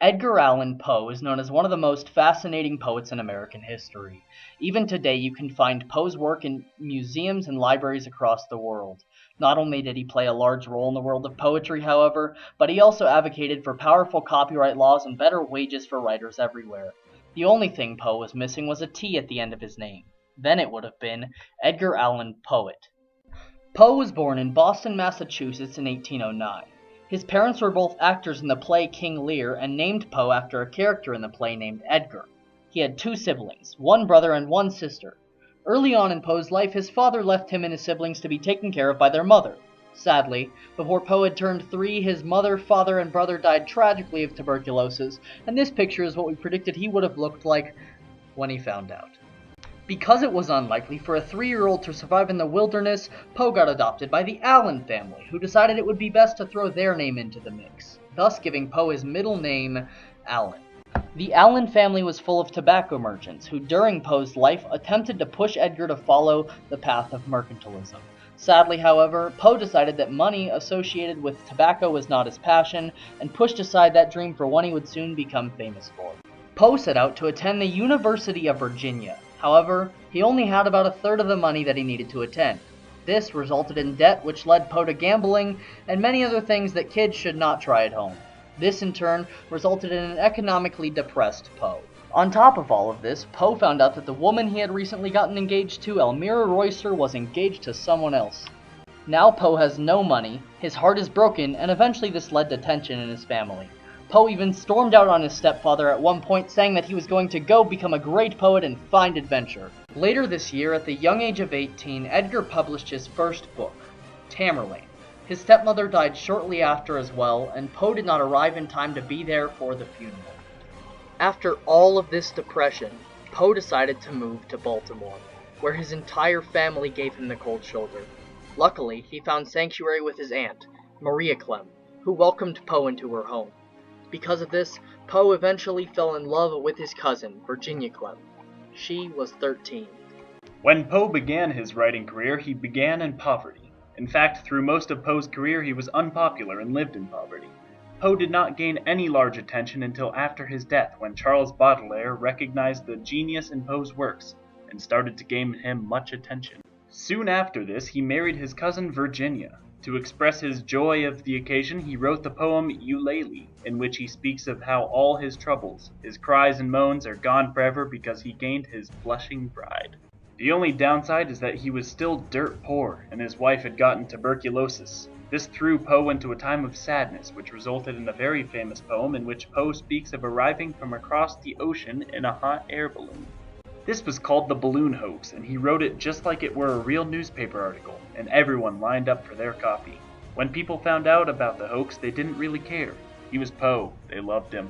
Edgar Allan Poe is known as one of the most fascinating poets in American history. Even today, you can find Poe's work in museums and libraries across the world. Not only did he play a large role in the world of poetry, however, but he also advocated for powerful copyright laws and better wages for writers everywhere. The only thing Poe was missing was a T at the end of his name. Then it would have been Edgar Allan Poet. Poe was born in Boston, Massachusetts in 1809. His parents were both actors in the play King Lear and named Poe after a character in the play named Edgar. He had two siblings, one brother and one sister. Early on in Poe's life, his father left him and his siblings to be taken care of by their mother. Sadly, before Poe had turned 3, his mother, father, and brother died tragically of tuberculosis, and this picture is what we predicted he would have looked like when he found out. Because it was unlikely for a 3-year-old to survive in the wilderness, Poe got adopted by the Allan family, who decided it would be best to throw their name into the mix, thus giving Poe his middle name, Allan. The Allan family was full of tobacco merchants, who during Poe's life attempted to push Edgar to follow the path of mercantilism. Sadly, however, Poe decided that money associated with tobacco was not his passion, and pushed aside that dream for one he would soon become famous for. Poe set out to attend the University of Virginia. However, he only had about a third of the money that he needed to attend. This resulted in debt, which led Poe to gambling and many other things that kids should not try at home. This, in turn, resulted in an economically depressed Poe. On top of all of this, Poe found out that the woman he had recently gotten engaged to, Elmira Royster, was engaged to someone else. Now Poe has no money, his heart is broken, and eventually this led to tension in his family. Poe even stormed out on his stepfather at one point, saying that he was going to go become a great poet and find adventure. Later this year, at the young age of 18, Edgar published his first book, Tamerlane. His stepmother died shortly after as well, and Poe did not arrive in time to be there for the funeral. After all of this depression, Poe decided to move to Baltimore, where his entire family gave him the cold shoulder. Luckily, he found sanctuary with his aunt, Maria Clem, who welcomed Poe into her home. Because of this, Poe eventually fell in love with his cousin, Virginia Clem. She was 13. When Poe began his writing career, he began in poverty. In fact, through most of Poe's career, he was unpopular and lived in poverty. Poe did not gain any large attention until after his death, when Charles Baudelaire recognized the genius in Poe's works and started to gain him much attention. Soon after this, he married his cousin Virginia. To express his joy of the occasion, he wrote the poem Eulalie, in which he speaks of how all his troubles, his cries and moans, are gone forever because he gained his blushing bride. The only downside is that he was still dirt poor, and his wife had gotten tuberculosis. This threw Poe into a time of sadness, which resulted in a very famous poem in which Poe speaks of arriving from across the ocean in a hot air balloon. This was called the balloon hoax, and he wrote it just like it were a real newspaper article, and everyone lined up for their copy. When people found out about the hoax, they didn't really care. He was Poe. They loved him.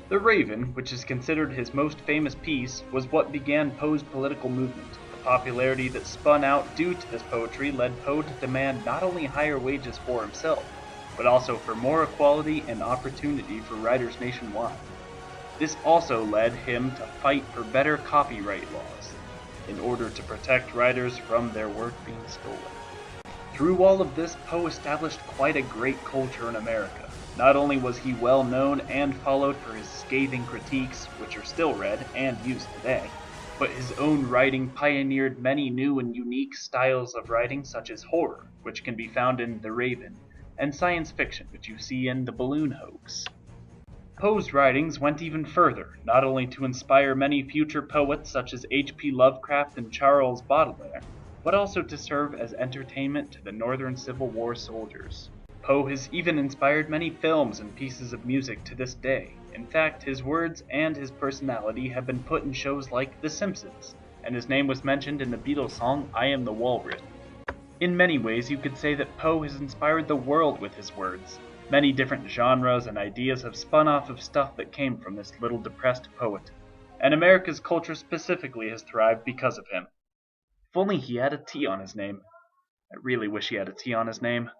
The Raven, which is considered his most famous piece, was what began Poe's political movement. The popularity that spun out due to this poetry led Poe to demand not only higher wages for himself, but also for more equality and opportunity for writers nationwide. This also led him to fight for better copyright laws, in order to protect writers from their work being stolen. Through all of this, Poe established quite a great culture in America. Not only was he well known and followed for his scathing critiques, which are still read and used today, but his own writing pioneered many new and unique styles of writing, such as horror, which can be found in The Raven, and science fiction, which you see in The Balloon Hoax. Poe's writings went even further, not only to inspire many future poets such as H.P. Lovecraft and Charles Baudelaire, but also to serve as entertainment to the Northern Civil War soldiers. Poe has even inspired many films and pieces of music to this day. In fact, his words and his personality have been put in shows like The Simpsons, and his name was mentioned in the Beatles song I Am the Walrus. In many ways, you could say that Poe has inspired the world with his words. Many different genres and ideas have spun off of stuff that came from this little depressed poet, and America's culture specifically has thrived because of him. If only he had a T on his name. I really wish he had a T on his name.